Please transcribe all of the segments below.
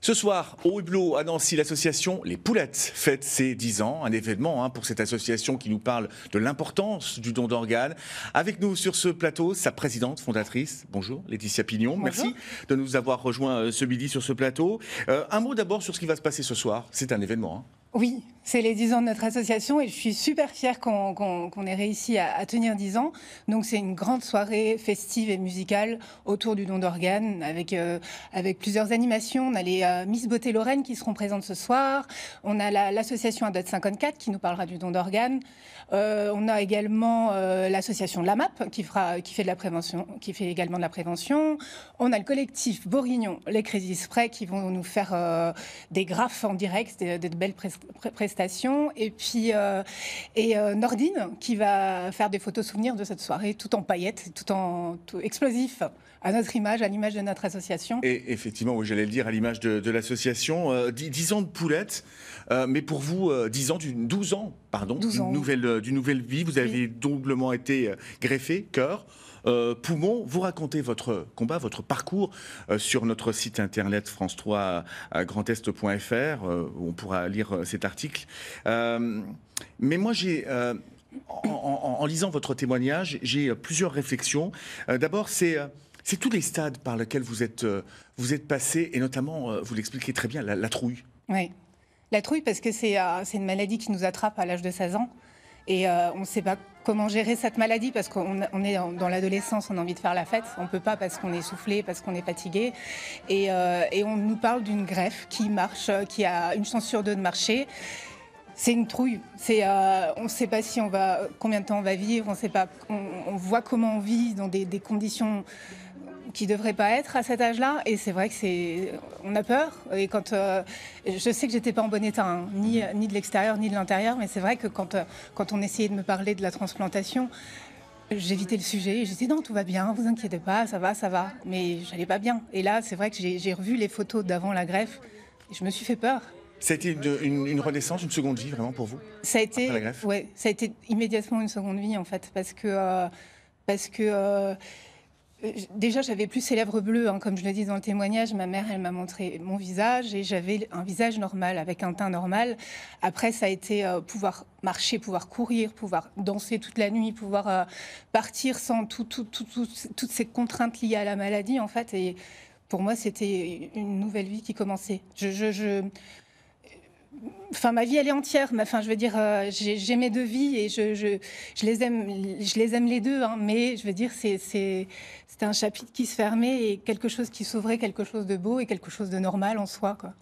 Ce soir, au Hublot, à Nancy, l'association Les Poulettes fête ses 10 ans. Un événement pour cette association qui nous parle de l'importance du don d'organes. Avec nous sur ce plateau, sa présidente fondatrice, bonjour Laetitia Pignon. Bonjour. Merci de nous avoir rejoints ce midi sur ce plateau. Un mot d'abord sur ce qui va se passer ce soir. C'est un événement. Oui, c'est les 10 ans de notre association et je suis super fière qu'on ait réussi à tenir 10 ans. Donc c'est une grande soirée festive et musicale autour du don d'organes avec plusieurs animations. On a les Miss Beauté Lorraine qui seront présentes ce soir. On a l'association Adot 54 qui nous parlera du don d'organes. On a également l'association LAMAP qui fait de la prévention, qui fait également de la prévention. On a le collectif Bourguignon, les Crazy Spray qui vont nous faire des graphes en direct, de belles prestations. Et puis Nordine qui va faire des photos souvenirs de cette soirée, tout en paillettes, tout explosif, à notre image, à l'image de notre association. Et effectivement, oui, j'allais le dire, à l'image de l'association. 10 ans de poulettes, mais pour vous, 12 ans, d'une nouvelle vie. Vous avez doublement été greffé, cœur. Poumon, vous racontez votre combat, votre parcours sur notre site internet France3 grandest.fr, où on pourra lire cet article. Mais moi, en lisant votre témoignage, j'ai plusieurs réflexions. D'abord, c'est tous les stades par lesquels vous êtes passé, et notamment, vous l'expliquez très bien, la trouille. Oui, la trouille parce que c'est une maladie qui nous attrape à l'âge de 16 ans. Et on ne sait pas comment gérer cette maladie parce qu'on est dans l'adolescence, on a envie de faire la fête. On ne peut pas parce qu'on est essoufflé, parce qu'on est fatigué. Et on nous parle d'une greffe qui marche, qui a une chance sur deux de marcher. C'est une trouille. On ne sait pas combien de temps on va vivre. On sait pas. On voit comment on vit dans des conditions qui ne devraient pas être à cet âge-là. Et c'est vrai que on a peur. Et je sais que j'étais pas en bon état, ni de l'extérieur ni de l'intérieur, mais c'est vrai que quand on essayait de me parler de la transplantation, j'évitais le sujet. Et je disais non, tout va bien, vous inquiétez pas, ça va. Mais j'allais pas bien. Et là, c'est vrai que j'ai revu les photos d'avant la greffe et je me suis fait peur. Ça a été une renaissance, une seconde vie vraiment pour vous? Ça a été, après la greffe? Ouais, ça a été immédiatement une seconde vie en fait, parce que déjà, j'avais plus ces lèvres bleues, comme je le dis dans le témoignage. Ma mère, elle m'a montré mon visage et j'avais un visage normal, avec un teint normal. Après, ça a été pouvoir marcher, pouvoir courir, pouvoir danser toute la nuit, pouvoir partir sans toutes ces contraintes liées à la maladie, en fait. Et pour moi, c'était une nouvelle vie qui commençait. Enfin, ma vie, elle est entière. Enfin, je veux dire, j'ai mes deux vies et je les aime les deux. Mais je veux dire, c'était un chapitre qui se fermait et quelque chose qui s'ouvrait, quelque chose de beau et quelque chose de normal en soi, quoi.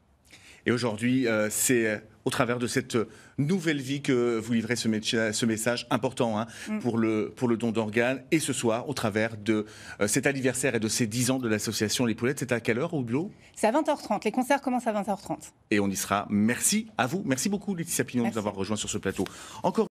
Et aujourd'hui, c'est au travers de cette nouvelle vie que vous livrez ce message important pour le don d'organes. Et ce soir, au travers de cet anniversaire et de ces 10 ans de l'association Les Poulettes, c'est à quelle heure au Hublot? C'est à 20h30. Les concerts commencent à 20h30. Et on y sera. Merci à vous. Merci beaucoup, Laetitia Pignon, de nous avoir rejoints sur ce plateau. Encore